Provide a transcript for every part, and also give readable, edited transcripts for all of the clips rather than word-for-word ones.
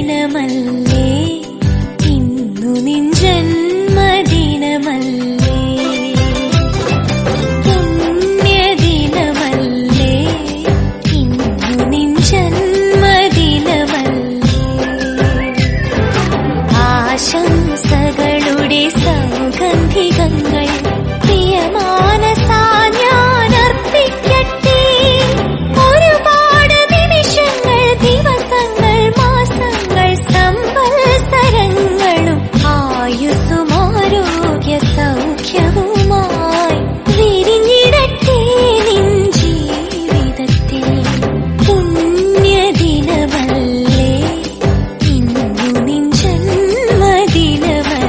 ദിനമല്ലേ ഇന്നു നിൻ ജന്മദിനമല്ലേ പുണ്യദിനമല്ലേ ഇന്നു നിൻ ജന്മദിനമല്ലേ ആശംസകളുടെ സൗഗന്ധികങ്ങൾ പ്രിയമാനസാ ഞാൻ അർപ്പിക്കട്ടെ ഒരുപാട് നിമിഷങ്ങൾ ദിവസങ്ങൾ മാസങ്ങൾ സംവത്സരങ്ങളും ആയുസ്സും ആരോഗ്യ സൗഖ്യവുമായി വിരിഞ്ഞിടട്ടെ നിൻ ജീവിതത്തിൽ പുണ്യദിനമല്ലേ ഇന്നു നിൻ ജന്മദിനമല്ലേ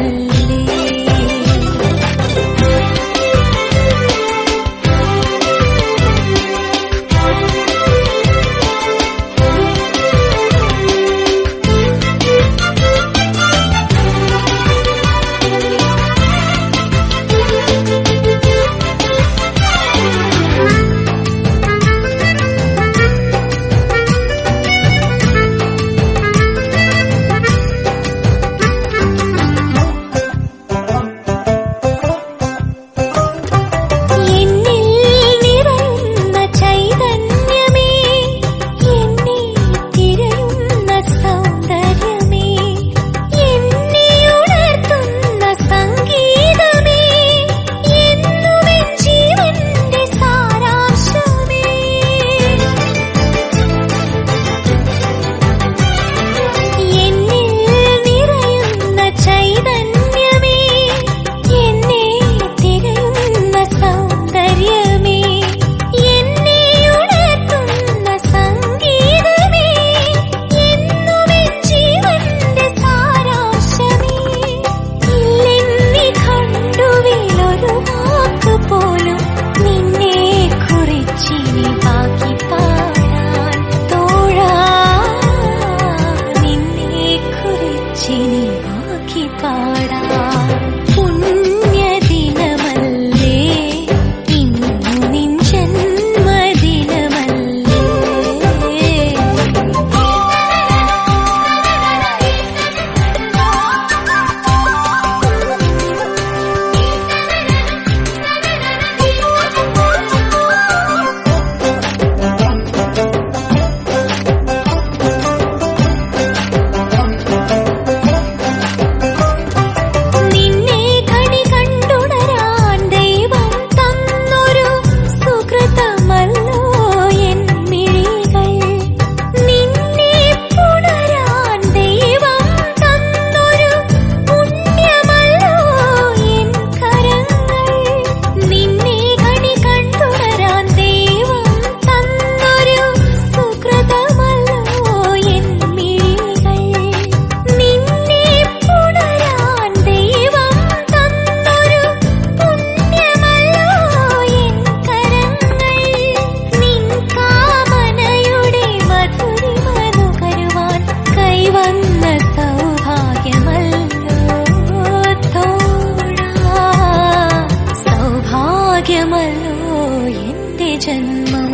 എന്റെ ജന്മം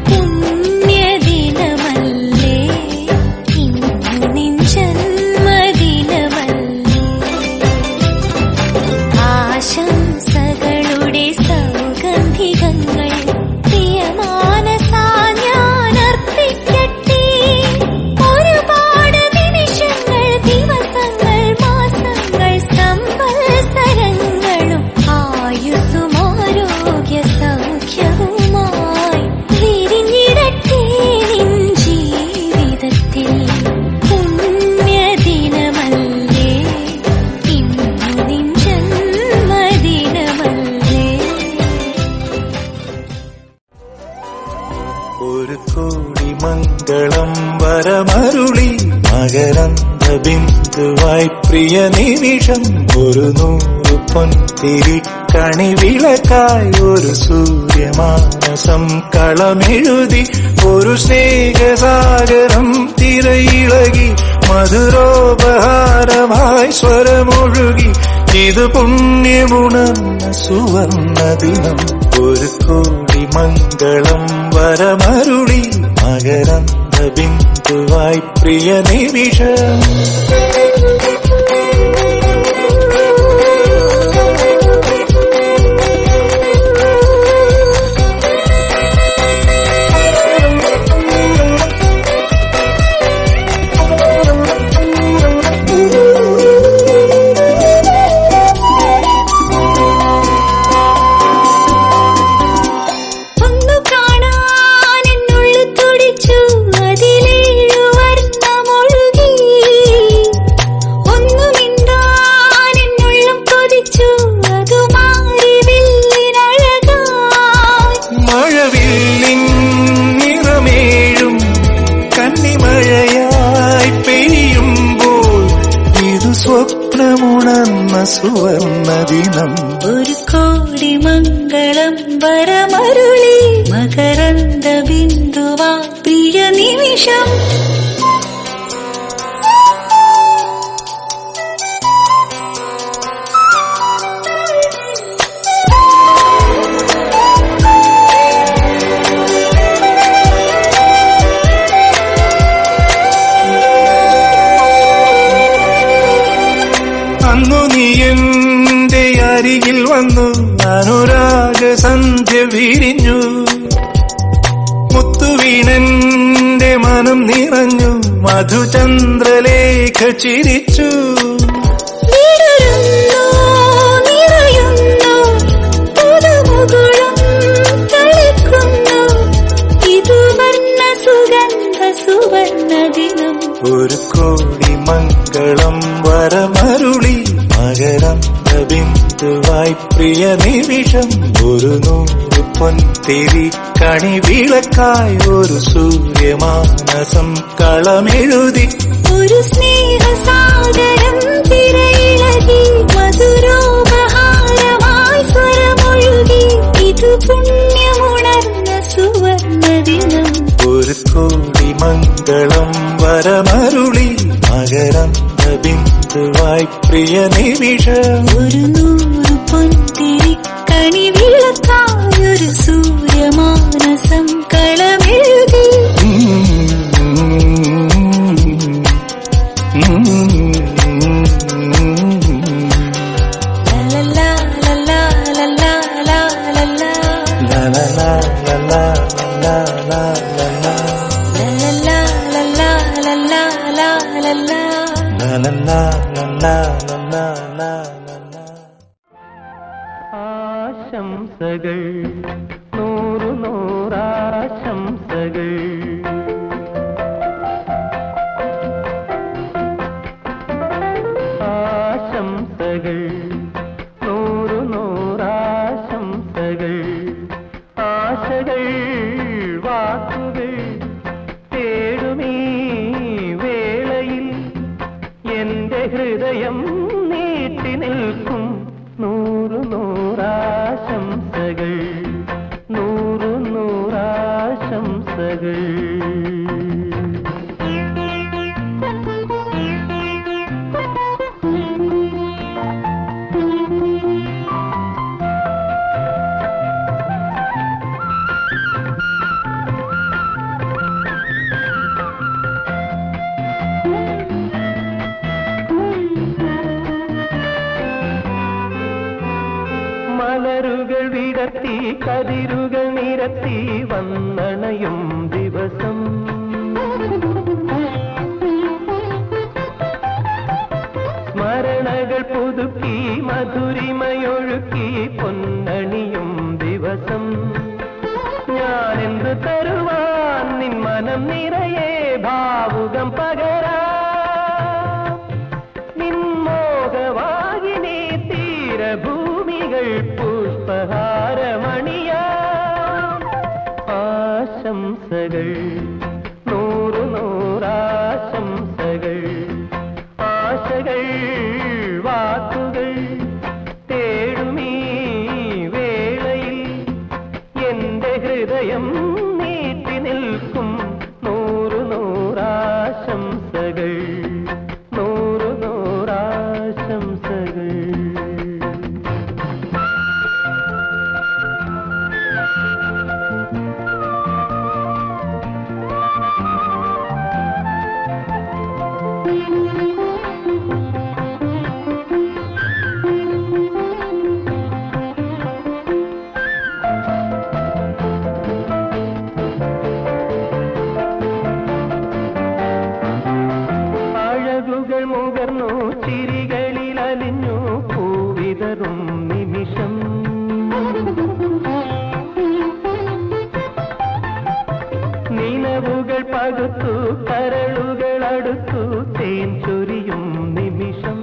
പുണ്യദിനമല്ലേ ഇന്നു നിൻ ജന്മദിനമല്ലേ ആശംസകളുടെ സൗഗന്ധികങ്ങൾ പ്രിയമാനസാ ഞാൻ അർപ്പിക്കട്ടെ ഒരുപാട് നിമിഷങ്ങൾ ദിവസങ്ങൾ മാസങ്ങൾ സംവത്സരങ്ങളും ആയുസ്സും ആരോഗ്യ സൗഖ്യവുമായി വിരിഞ്ഞിടട്ടെ നിൻ ജീവിതത്തിൽ പുണ്യദിനമല്ലേ ഇന്നു നിൻ ജന്മദിനമല്ലേ ഒരു കോടി മംഗളം വരമരുളി മകരന്ദ ബിന്ദുവായി പ്രിയ നിമിഷം ഒരു 100 പൊൻതിരി കണിവിളക്കായി ഒരു സൂര്യമാനസം കളമെഴുതി ഒരു സ്നേഹസാഗരം തിരയിളകി മധുരോപഹാരമായി സ്വരമൊഴുകി ഇത് പുണ്യമുണർന്ന സുവർണ ദിനം ഒരു കോടി മംഗളം വരമരുളി മകരന്ദ ബിന്ദു ബിന്ദുവായി പ്രിയ നിമിഷം. സ്വപ്നമുണർന്ന സുവർണദിനം ഒരു കോടി മംഗളം വരമരുളി മകരന്ദ ബിന്ദുവാ പ്രിയ നിമിഷം. അന്നു നീ എന്റെ അരികിൽ വന്നു, അനുരാഗ സന്ധ്യ വിരിഞ്ഞു, മുത്തുവീണന്റെ മനം നിറഞ്ഞു, മധുചന്ദ്രലേഖ ചിരിച്ചു. ഒരു കോടി മംഗളം വരമരുളി മകരന്ദ ബിന്ദുവായി പ്രിയ നിമിഷം. ഒരു 100 പൊൻതിരി കണിവിളക്കായി ഒരു സൂര്യമാനസം കളമെഴുതി. ഒരു സ്നേഹസാഗരം തിരയിളകി മധുരോപഹാരമായി സ്വരമൊഴുകി. ഇത് പുണ്യമുണർന്ന സുവർണദിനം. ഒരു കോടി മംഗളം വരമരുളി മകരന്ദ ബിന്ദുവായി പ്രിയ നിമിഷം. ഒരു 100 പൊൻതിരി കണിവിളക്കായി ഒരു സൂര്യമാനസം കളമെഴുതി. ആശംസകൾ 100 നൂറാശംസകൾ. ആശംസകൾ 100 നൂറാശംസകൾ. ആശകൾ വാക്കുകൾ തേടുമീ വേളയിൽ എന്റെ ഹൃദയം നീട്ടി നിൽക്കും. 100 നൂറാശംസകൾ 100 നൂറാശംസകൾ. മലരുകൾ വിടർത്തി കതിരുകൾ നിരത്തി വന്നണയും ദിവസം. സ്മരണകൾ പുതുക്കി മധുരിമയൊഴുക്കി പൊന്നണിയും ദിവസം. ഞാനെന്ത് തരുവാൻ നിൻ മനം നിറയെ ഭാവുകം പകരാ. നിൻ മോഹവാഹിനി തീരഭൂമികൾ പുഷ്പഹാരമണിയാ. ആശംസകൾ 100 നൂറാശംസകൾ. ആശകൾ വാക്കുകൾ തേടുമീ വേളയിൽ എന്റെ ഹൃദയം നീട്ടി നിൽക്കും. 100 നൂറാശംസകൾ 100 നൂറാശംസകൾ. മടുത്തു കരളുകളടുത്തു തേൻ ചൊരിയും നിമിഷം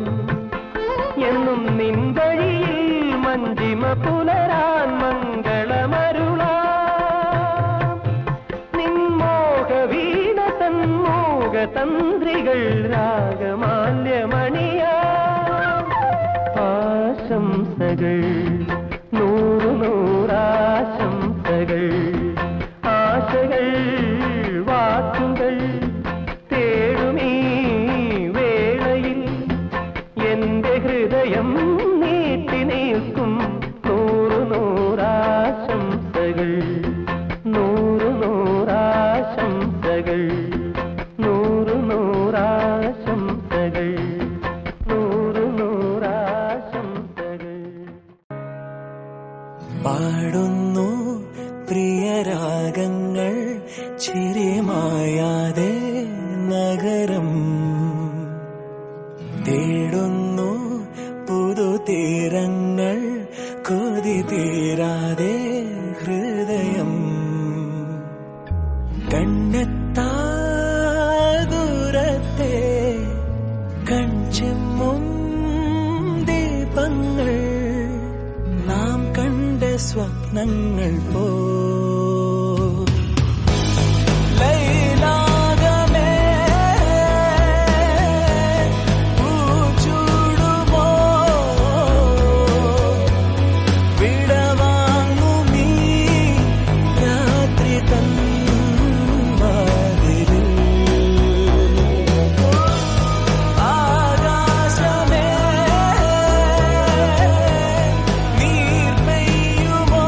എന്നും നിൻ വഴിയിൽ മഞ്ജിമ പുലരാൻ മംഗളമരുളാം നിൻ മോഹവീണ തന്മോഹതന്ത്രികൾ രാഗമാല്യമണിയാം ആശംസകൾ നൂറു നൂറാശംസകൾ ആശകൾ വാക്കുകൾ തേടുമീ വേളയിൽ എന്റെ ഹൃദയം നീട്ടി നിൽക്കും നൂറു നൂറാശംസകൾ നൂറു നൂറാശംസകൾ നൂറു നൂറാശംസകൾ നൂറു നൂറാശംസകൾ. പാടുന്നു പ്രിയരാഗങ്ങൾ ചിരിമായാതെ നഗരം തേടുന്നു പുതുതീരങ്ങൾ കൊതി തീരാതെ ഹൃദയം കണ്ണെത്താ ദൂരത്തെ കൺചെമ്മും ദീപങ്ങൾ നാം കണ്ട സ്വപ്നങ്ങൾ പോ ലൈലാകമേ പൂച്ചൂടുമോ വിടവാങ്ങുമീ രാത്രി തൻ വാതിലിൽ ആകാശമേ നീർ പെയ്യുമോ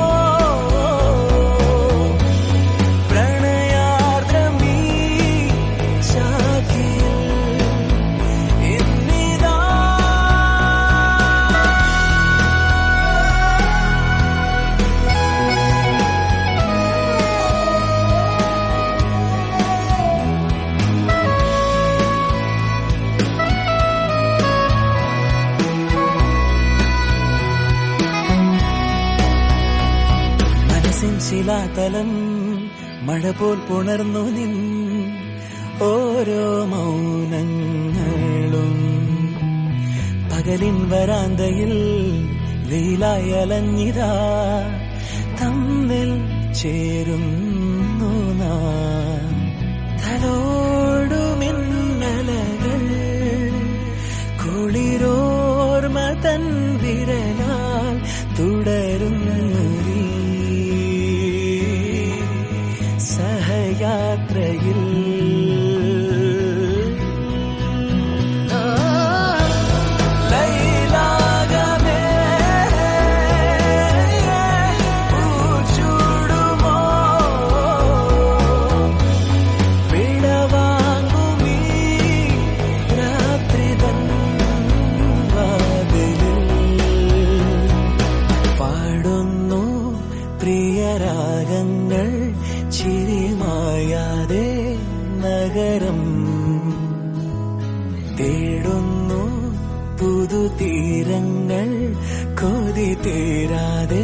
പ്രണയാർദ്രമീ ശാഖിയിൽ എന്നിതാ മനസ്സിൻ ശിലാതലം മഴ പോൽ പുണർന്നു നിൻ ഓരോ മൗനങ്ങളും പകലിൻ വരാന്തയിൽ വെയിലായി അലഞ്ഞിതാ തമ്മിൽ ചേരുന്നു നാം തലോടുമിന്നലകൾ കുളിരോർമ തൻ വിരലാൽ തുടരുന്നു സഹയാത്രയിൽ ലൈലാകമേ പൂച്ചൂടുമോ വിടവാങ്ങുമീ രാത്രി തൻ വാതിലിൽ പാടുന്നു പ്രിയരാഗങ്ങൾ ചിരിമായാതെ നഗരം തേടുന്നു പുതുതീരങ്ങൾ കൊതി തീരാതെ